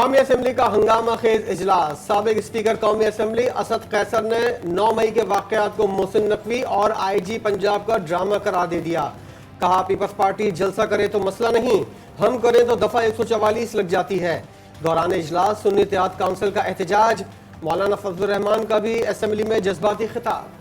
कौमी असम्बली का हंगामा खेज इजलास। साबिक स्पीकर कौमी असम्बली असद कैसर ने 9 मई के वाकयात को मोहसिन नकवी और IG पंजाब का ड्रामा करार दे दिया। कहा पीपल्स पार्टी जलसा करे तो मसला नहीं, हम करें तो दफा 144 लग जाती है। दौरान इजलास सुन्नी इत्तेहाद काउंसिल का एहतजाज। मौलाना फजलुर रहमान का भी असम्बली में जज्बाती खिताब।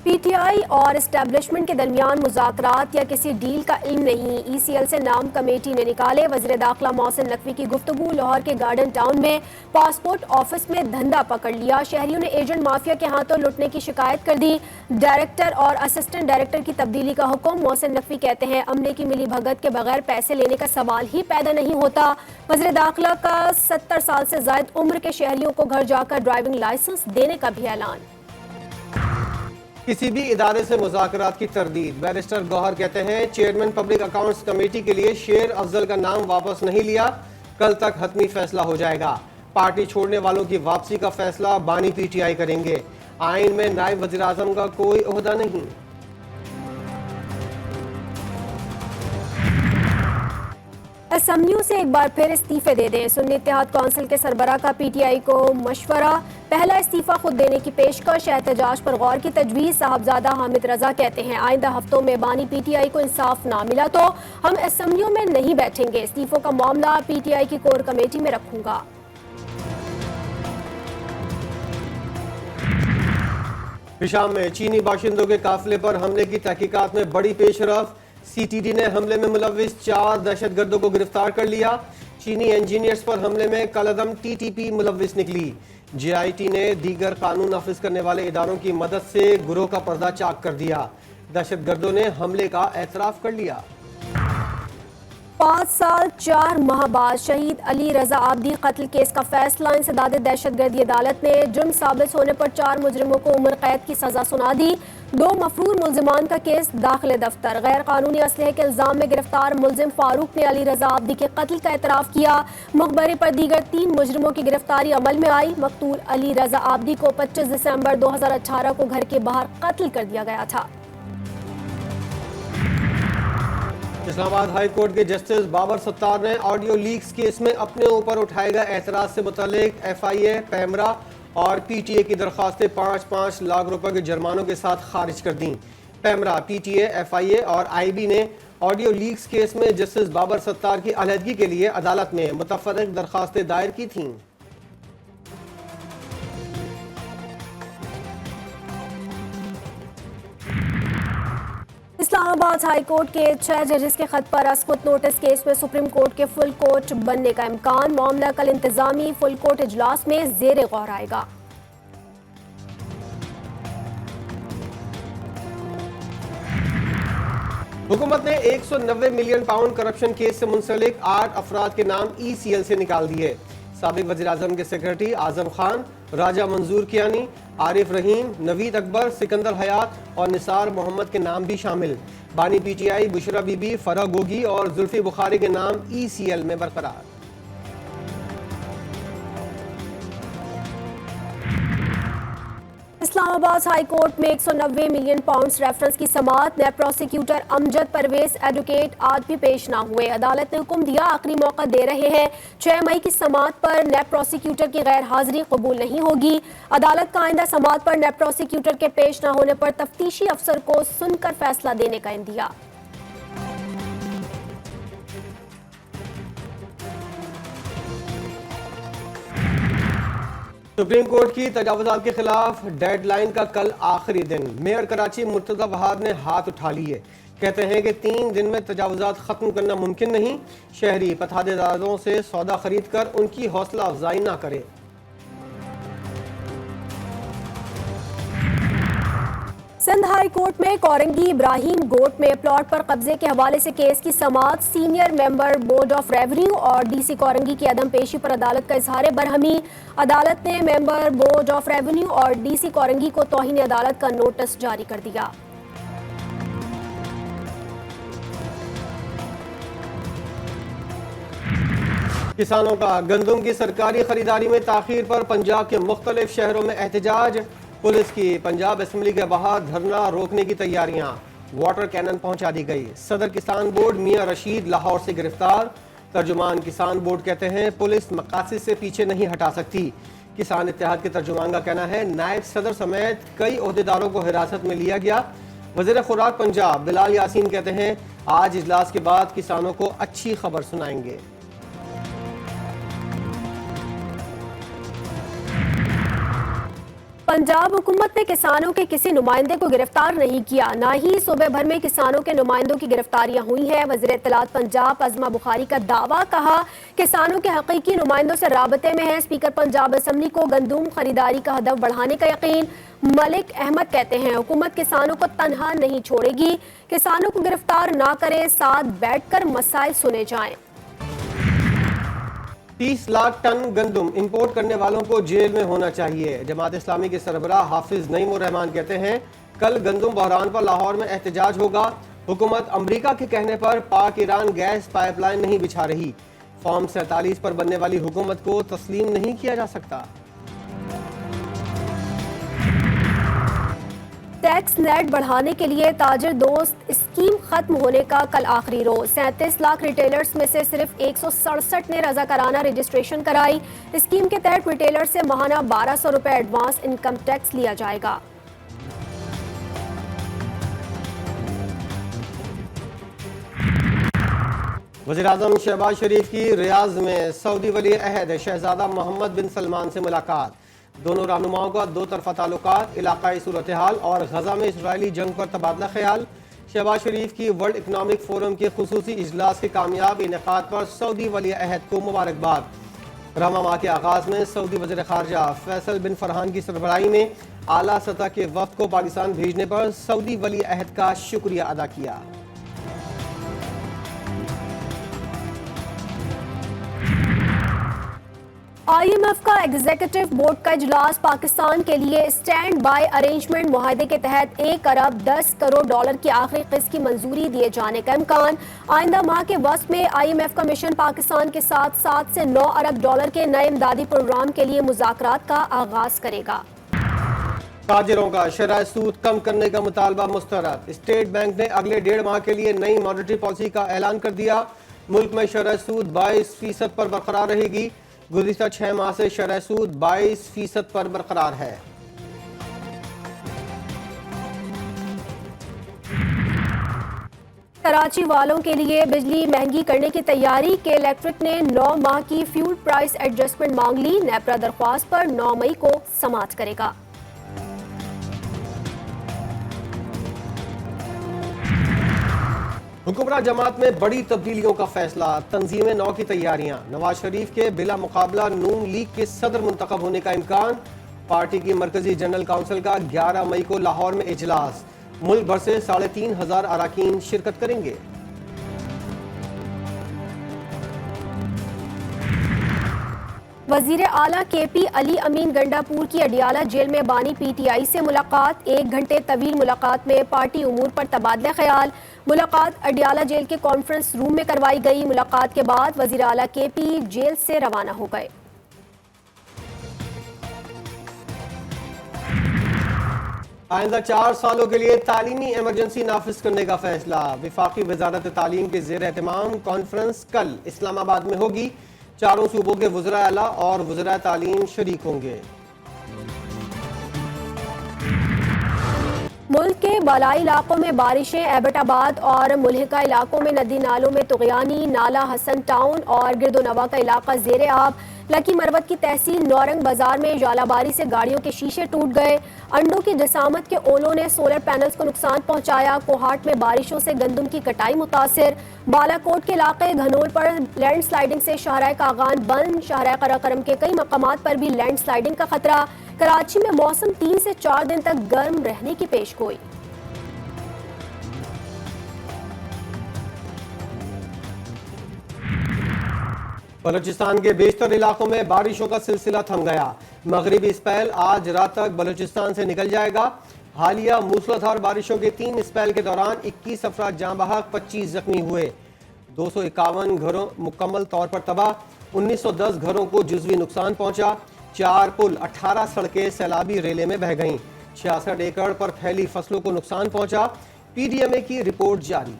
PTI और इस्टेब्लिशमेंट के दरमियान मुज़ाकरात या किसी डील का इल्म नहीं, ECL से नाम कमेटी ने निकाले। वज़ीर दाखिला मोहसिन नकवी की गुफ्तगू। लाहौर के गार्डन टाउन में पासपोर्ट ऑफिस में धंधा पकड़ लिया। शहरियों ने एजेंट माफिया के हाथों लुटने की शिकायत कर दी। डायरेक्टर और असिस्टेंट डायरेक्टर की तब्दीली का हुक्म। मोहसिन नकवी कहते हैं अमले की मिली भगत के बगैर पैसे लेने का सवाल ही पैदा नहीं होता। वज़ीर दाखिला का 70 साल से जायद उम्र के शहरियों को घर जाकर ड्राइविंग लाइसेंस देने का भी ऐलान। किसी भी इदारे से मुज़ाकरात की तरदीद। बैरिस्टर गौहर कहते हैं चेयरमैन पब्लिक अकाउंट्स कमेटी के लिए शेर अफजल का नाम वापस नहीं लिया, कल तक हतमी फैसला हो जाएगा। पार्टी छोड़ने वालों की वापसी का फैसला बानी PTI करेंगे। आइन में नायब वज़ीर आज़म का कोई ओहदा नहीं। असम्बलियों से एक बार फिर इस्तीफे दे दें। सुन्नी इत्तेहाद काउंसिल के सरबराह का PTI को मशवरा। पहला इस्तीफा खुद देने की पेशकश। एहतजाज पर गौर की तजवीज़। साहबजादा हामिद रजा कहते हैं आइंदा हफ्तों में बानी PTI को इंसाफ ना मिला तो हम असम्बलियों में नहीं बैठेंगे। इस्तीफों का मामला PTI की कोर कमेटी में रखूंगा। शाम में चीनी बाशिंदों के काफिले पर हमले की तहकीकात में बड़ी पेशरफ। CTD ने हमले में मुलव्विस 4 दहशतगर्दों को गिरफ्तार कर लिया। चीनी इंजीनियर्स पर हमले में कलअदम TTP मुलव्विस निकली। JIT ने दीगर कानून नाफिज करने वाले इदारों की मदद से गुरोह का पर्दा चाक कर दिया। दहशतगर्दों ने हमले का एतराफ कर लिया। 5 साल 4 माह बाद शहीद अली रजा आब्दी कत्ल केस का फैसला। इंसदाद दहशतगर्दी अदालत ने जुर्म साबित होने पर 4 मुजरिमों को उम्र कैद की सजा सुना दी। 2 मफरूर मुल्जिमान का केस दाखिले दफ्तर। गैर कानूनी असलहे के इल्जाम में गिरफ्तार मुल्जिम फारूक ने अली रजा आब्दी के कत्ल का एतराफ किया। मकबरे पर दीगर 3 मुजरिमों की गिरफ्तारी अमल में आई। मकतूल अली रजा आब्दी को 25 दिसंबर 2018 को घर के बाहर कत्ल कर दिया गया था। इस्लामाबाद हाई कोर्ट के जस्टिस बाबर सत्तार ने ऑडियो लीक्स केस में अपने ऊपर उठाए गए एतराज से मुतालिक FIA, पैमरा और PTA की दरख्वास्तें 5-5 लाख रुपए के जुर्मानों के साथ खारिज कर दी। पैमरा, PTA, FIA और IB ने ऑडियो लीक्स केस में जस्टिस बाबर सत्तार की अलहदगी के लिए अदालत में मुतफर्रिक दरख्वास्तें दायर की थीं। इस्लामाबाद हाई कोर्ट के 6 जजेस के खत पर अस्कुत नोटिस केस में सुप्रीम कोर्ट के फुल कोर्ट बनने का इम्कान। मामला कल इंतजामी फुल कोर्ट इजलास में जेर गौर आएगा। हुकूमत ने 190 मिलियन पाउंड करप्शन केस से मुंसलिक 8 अफराद के नाम ECL से निकाल दिए। साबिक वज़ीर आज़म के सेक्रेटरी आजम खान, राजा मंजूर कियानी, आरिफ रहीम, नवीद अकबर, सिकंदर हयात और निसार मोहम्मद के नाम भी शामिल। बानी PTI बुशरा बीबी, फरा गोगी और जुल्फी बुखारी के नाम ECL में बरकरार। इस्लामाबाद हाई कोर्ट में 190 मिलियन पाउंड्स रेफरेंस की समाअत। नैब प्रोसिक्यूटर अमजद परवेज एडवोकेट आज भी पेश ना हुए। अदालत ने हुक्म दिया आखिरी मौका दे रहे हैं। 6 मई की समाअत पर नैब प्रोसिक्यूटर की गैर हाजिरी कबूल नहीं होगी। अदालत का आइंदा समाअत पर नैब प्रोसिक्यूटर के पेश ना होने पर तफ्तीशी अफसर को सुनकर फैसला देने का इंदिया। सुप्रीम कोर्ट की तजावुजात के खिलाफ डेडलाइन का कल आखिरी दिन। मेयर कराची मुर्तजा वहाब ने हाथ उठा लिए। कहते हैं कि 3 दिन में तजावुजात खत्म करना मुमकिन नहीं। शहरी पतादेदारों से सौदा खरीद कर उनकी हौसला अफजाई ना करें। सिंध हाई कोर्ट में कोरंगी इब्राहिम गोट में प्लॉट पर कब्जे के हवाले से केस की समाअत। Senior member board of revenue और DC कोरंगी की अदम पेशी पर अदालत का इजहार बरहमी। अदालत ने मेंबर बोर्ड ऑफ रेवेन्यू और DC कोरंगी को तौहीन अदालत का नोटिस जारी कर दिया। किसानों का गंदम की सरकारी खरीदारी में ताखीर पर पंजाब के मुख्तलिफ शहरों में एहतजाज। पुलिस की पंजाब असम्बली के बाहर धरना रोकने की तैयारियां। वाटर कैनन पहुंचा दी गई। सदर किसान बोर्ड मियां रशीद लाहौर से गिरफ्तार। तर्जुमान किसान बोर्ड कहते हैं पुलिस मकासद से पीछे नहीं हटा सकती। किसान इत्तेहाद के तर्जुमान का कहना है नायब सदर समेत कई ओहदेदारों को हिरासत में लिया गया। वज़ीर खुराक पंजाब बिलाल यासीन कहते हैं आज इजलास के बाद किसानों को अच्छी खबर सुनाएंगे। पंजाब हुकूमत ने किसानों के किसी नुमाइंदे को गिरफ्तार नहीं किया, ना ही सूबे भर में किसानों के नुमाइंदों की गिरफ्तारियां हुई हैं। वज़ीर इत्तलात पंजाब अज़मा बुखारी का दावा, कहा किसानों के हकीकी नुमाइंदों से राबते में है। स्पीकर पंजाब असम्बली को गंदुम खरीदारी का हदफ बढ़ाने का यकीन। मलिक अहमद कहते हैं हुकूमत किसानों को तनहा नहीं छोड़ेगी, किसानों को गिरफ्तार ना करे, साथ बैठकर मसाइल सुने जाएं। 30 लाख टन गंदुम इंपोर्ट करने वालों को जेल में होना चाहिए। जमात इस्लामी के सरबराह हाफिज नईम उर रहमान कहते हैं कल गंदुम बहरान पर लाहौर में एहतजाज होगा। हुकूमत अमरीका के कहने पर पाक ईरान गैस पाइपलाइन नहीं बिछा रही। फॉर्म 47 पर बनने वाली हुकूमत को तस्लीम नहीं किया जा सकता। टैक्स नेट बढ़ाने के लिए ताजर दोस्त स्कीम खत्म होने का कल आखिरी रोज। 37 लाख रिटेलर्स में से सिर्फ 167 ने रजाकाराना रजिस्ट्रेशन कराई। स्कीम के तहत रिटेलर से माहाना 1200 रुपए एडवांस इनकम टैक्स लिया जाएगा। वज़ीर आज़म शहबाज शरीफ की रियाज में सऊदी वली अहद शहजादा मोहम्मद बिन सलमान से मुलाकात। दोनों रहनुमाओं का दो तरफा ताल्लुकात, इलाकाई सूरत हाल और गजा में इसराइली जंग पर तबादला ख्याल। शहबाज शरीफ की वर्ल्ड इकनॉमिक फोरम के खुसूसी इजलास के कामयाब इनेकाद पर सऊदी वली अहद को मुबारकबाद। रवां माह के आगाज में सऊदी वज़ीर ख़ारजा फैसल बिन फरहान की सरबराही में आला सतह के वफ़द को पाकिस्तान भेजने पर सऊदी वली अहद का शुक्रिया अदा किया। IMF का एग्जीक्यूटिव बोर्ड का इजलास पाकिस्तान के लिए स्टैंड बाय अरेंजमेंट मुआहदे के तहत 1 अरब 10 करोड़ डॉलर की आखिरी किस्त की मंजूरी दिए जाने का इम्कान। आइंदा माह के वस्त में IMF का मिशन पाकिस्तान के साथ 7 से 9 अरब डॉलर के नए इमदादी प्रोग्राम के लिए मुज़ाकरात का आगाज करेगा। ताजिरों का शरह सूद कम करने का मुतालबा मुस्तरद। स्टेट बैंक ने अगले 1.5 माह के लिए नई मॉनेटरी पॉलिसी का ऐलान कर दिया। मुल्क में शरह सूद 22% पर बरकरार रहेगी। गुज़िश्ता 6 माह से शरह सूद 22% पर बरकरार है। कराची वालों के लिए बिजली महंगी करने की तैयारी के इलेक्ट्रिक ने 9 माह की फ्यूल प्राइस एडजस्टमेंट मांग ली। नेपरा दरख्वास्त पर 9 मई को समाअत करेगा। हुक्मरान जमात में बड़ी तब्दीलियों का फैसला, तंजीम 9 की तैयारियां। नवाज शरीफ के बिला मुकाबला नून लीग के सदर मुंतखब होने का इम्कान। पार्टी की मरकजी जनरल काउंसिल का 11 मई को लाहौर में इजलास। मुल्क भर से 3500 अरकान शिरकत करेंगे। वजीर आला KP अली अमीन गंडापुर की अडियाला जेल में बानी PTI से मुलाकात। 1 घंटे तवील मुलाकात में पार्टी उमूर पर तबादला ख्याल। मुलाकात अडियाला जेल के कॉन्फ्रेंस रूम में करवाई गई। मुलाकात के बाद वजीर आला KP जेल से रवाना हो गए। आइंदा 4 सालों के लिए तालीमी इमरजेंसी नाफिज करने का फैसला। विफाकी वजारत तालीम के ज़ेर एहतमाम कॉन्फ्रेंस कल इस्लामाबाद में होगी। चारों सूबों के वज़राए आला और वज़राए तालीम शरीक होंगे। मुल्क के बालाई इलाकों में बारिशें। एबटाबाद और मुल्हिका इलाकों में नदी नालों में तुग़यानी। नाला हसन टाउन और गिरदोनवा का इलाका ज़ेरे आब। लकी मरवत की तहसील नौरंग बाजार में जालाबारी से गाड़ियों के शीशे टूट गए। अंडों की जसामत के ओलों ने सोलर पैनल्स को नुकसान पहुंचाया। कोहाट में बारिशों से गंदम की कटाई मुतासिर। बालाकोट के इलाके धनोल पर लैंड स्लाइडिंग से शाहराह कागान बंद। शाहराह कराकरम के कई मकामात पर भी लैंड स्लाइडिंग का खतरा। कराची में मौसम 3 से 4 दिन तक गर्म रहने की पेशगोई। बलूचिस्तान के बेशतर इलाकों में बारिशों का सिलसिला थम गया। मगरिबी स्पेल आज रात तक बलूचिस्तान से निकल जाएगा। हालिया मूसलाधार बारिशों के 3 स्पेल के दौरान 21 अफराद जाँ बहक, 25 जख्मी हुए। 251 घरों मुकम्मल तौर पर तबाह। 1910 घरों को जुज़वी नुकसान पहुंचा। 4 पुल, 18 सड़कें सैलाबी रेले में बह गईं। 66 एकड़ पर फैली फसलों को नुकसान पहुंचा। PDMA की रिपोर्ट जारी।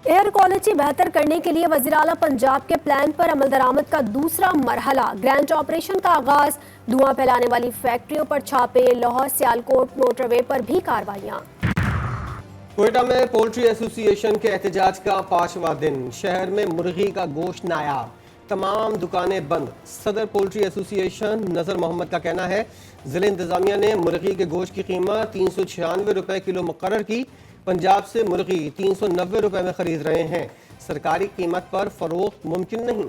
एयर क्वालिटी बेहतर करने के लिए वज़ीर-ए-आला पंजाब के प्लान पर अमल दरामद का दूसरा मरहला, ग्रांट ऑपरेशन का आगाज। धुआं फैलाने वाली फैक्ट्रियों पर छापे, लाहौर सियालकोट मोटरवे पर भी कार्रवाइयां। क्वेटा में पोल्ट्री एसोसिएशन के एहतजाज का 5वां दिन, शहर में मुर्गी का गोश्त नायाब, तमाम दुकानें बंद। सदर पोल्ट्री एसोसिएशन नजर मोहम्मद का कहना है जिले इंतजामिया ने मुर्गी के गोश्त की कीमत 396 रुपए किलो मुकर्रर की। पंजाब से मुर्गी 390 रुपए में खरीद रहे हैं। सरकारी कीमत पर फरोख्त मुमकिन नहीं।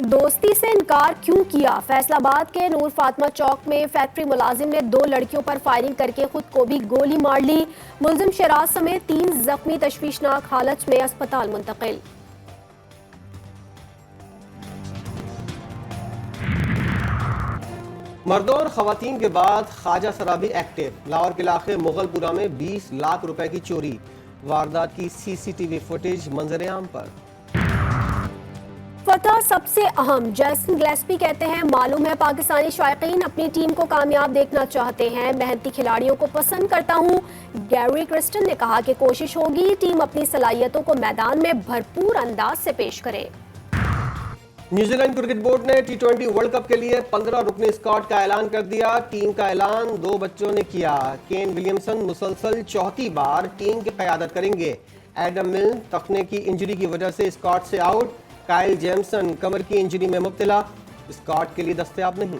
दोस्ती से इनकार क्यों किया? फैसलाबाद के नूर फातिमा चौक में फैक्ट्री मुलाजिम ने 2 लड़कियों पर फायरिंग करके खुद को भी गोली मार ली। मुलजिम शराज समेत 3 जख्मी तशवीशनाक हालत में अस्पताल मुंतकिल। मर्दों और खवातीन के बाद ख्वाजा सराबी एक्टिव। लाहौर के इलाके मुगलपुरा में 20 लाख रुपए की चोरी। वारदात की CCTV फुटेज मंजर आम पर। फतह सबसे अहम, जैसन ग्लेस्पी कहते हैं मालूम है पाकिस्तानी शायकीन अपनी टीम को कामयाब देखना चाहते हैं, मेहनती खिलाड़ियों को पसंद करता हूं। गैरी क्रिस्टन ने कहा कि कोशिश होगी टीम अपनी सलाहियतों को मैदान में भरपूर अंदाज से पेश करे। न्यूजीलैंड क्रिकेट बोर्ड ने T20 वर्ल्ड कप के लिए 15 रुकनी स्क्वाड का ऐलान कर दिया। टीम का ऐलान 2 बच्चों ने किया। केन विलियमसन मुसलसल 4थी बार टीम की क़यादत करेंगे। एडम मिल तखने की इंजरी की वजह से स्क्वाड से आउट। काइल जेमसन कमर की इंजरी में मुब्तला, स्क्वाड के लिए दस्तयाब नहीं।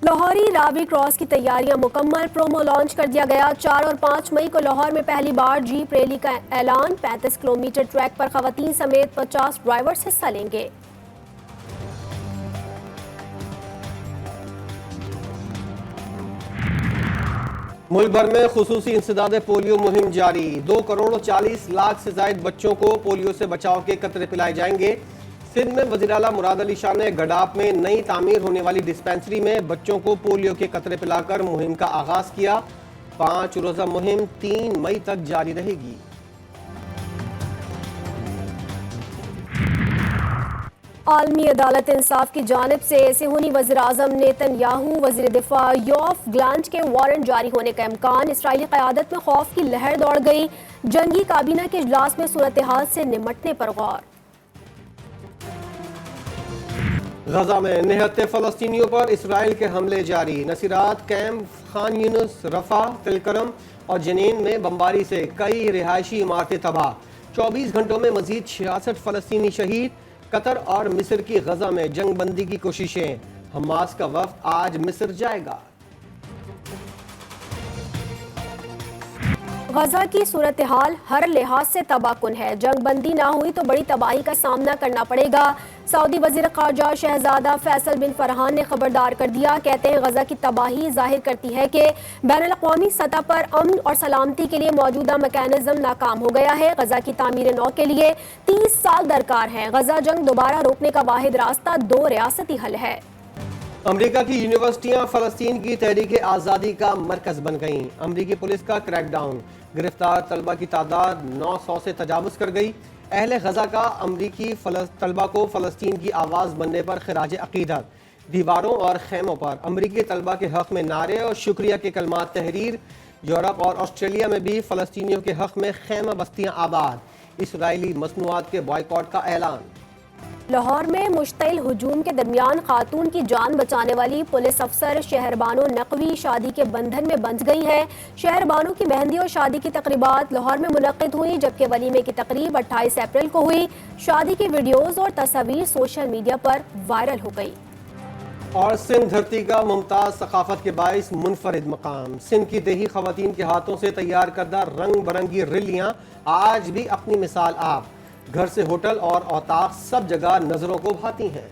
लाहौरी रावी क्रॉस की तैयारियां मुकम्मल, प्रोमो लॉन्च कर दिया गया। 4 और 5 मई को लाहौर में पहली बार जीप रैली का ऐलान। 35 किलोमीटर ट्रैक पर खवातीन समेत 50 ड्राइवर्स हिस्सा लेंगे। मुल्क भर में खुसूसी इंसदाद पोलियो मुहिम जारी। 2 करोड़ 40 लाख से ज्यादा बच्चों को पोलियो से बचाव के कतरे पिलाए जाएंगे। सिंध में वज़ीर-ए-आला मुराद अली शाह ने गडाप में नई तामीर होने वाली डिस्पेंसरी में बच्चों को पोलियो के कतरे पिलाकर मुहिम का आगाज किया। 5 रोजा मुहिम 3 मई तक जारी रहेगी। आलमी अदालत इंसाफ की जानिब से सेहूनी वज़ीर-ए-आज़म नेतन्याहू वज़ीर दिफा योफ ग्लांट के वारंट जारी होने का इम्कान। इसराइली क़यादत में खौफ की लहर दौड़ गई। जंगी काबीना के इजलास में सूरत हाल से निमटने पर गौर। गजा में निहत्ते फलस्तीनियों पर इसराइल के हमले जारी। नसीरात कैंप, खान यूनुस, रफा, तिलकरम और जनीन में बमबारी से कई रिहायशी इमारतें तबाह। 24 घंटों में मजीद 66 फलस्तीनी शहीद। कतर और मिस्र की गजा में जंग बंदी की कोशिशें। हमास का वफ्द आज मिस्र जाएगा। गजा की सूरत हाल हर लिहाज से तबाहकुन है। जंग बंदी ना हुई तो बड़ी तबाही का सामना करना पड़ेगा। सऊदी वजीर खारजा शहजादा फैसल बिन फरहान ने खबरदार कर दिया। कहते हैं गजा की तबाही जाहिर करती है कि बैनुल-अक़वामी सतह पर अमन और सलामती के लिए मौजूदा मैकेनिज्म नाकाम हो गया है। गजा की तामीर नौ के लिए 30 साल दरकार है। गजा जंग दोबारा रोकने का वाहिद रास्ता 2 रियासती हल है। अमेरिका की यूनिवर्सिटियां फलस्तीन की तहरीक आज़ादी का मरकज बन गईं। अमेरिकी पुलिस का क्रैकडाउन, गिरफ्तार तलबा की तादाद 900 से तजावुज़ कर गई। अहले गजा का अमरीकी तलबा को फ़लस्तीन की आवाज़ बनने पर खिराज अक़ीदत। दीवारों और खेमों पर अमरीकी तलबा के हक़ में नारे और शुक्रिया के कलमात तहरीर। यूरोप और ऑस्ट्रेलिया में भी फ़लस्तीनियों के हक़ में खेमा बस्तियाँ आबाद। इसराइली मसनूआत के बॉयकॉट का ऐलान। लाहौर में मुश्तइल हुजूम के दरमियान खातून की जान बचाने वाली पुलिस अफसर शहरबानो नकवी शादी के बंधन में बंध गई है। शहरबानो की मेहंदी और शादी की तकरीबात लाहौर में मुनक्किद हुई, जबकि वलीमे की तकरीब 28 अप्रैल को हुई। शादी की वीडियोज और तस्वीर सोशल मीडिया पर वायरल हो गई। और सिंध धरती का मुमताज सकाफत के बाइस मुनफरिद मकाम। सिंध की देही खवातीन के हाथों से तैयार करदा रंग बरंगी रिलियाँ आज भी अपनी मिसाल आप। घर से होटल और औताक सब जगह नजरों को भाती हैं।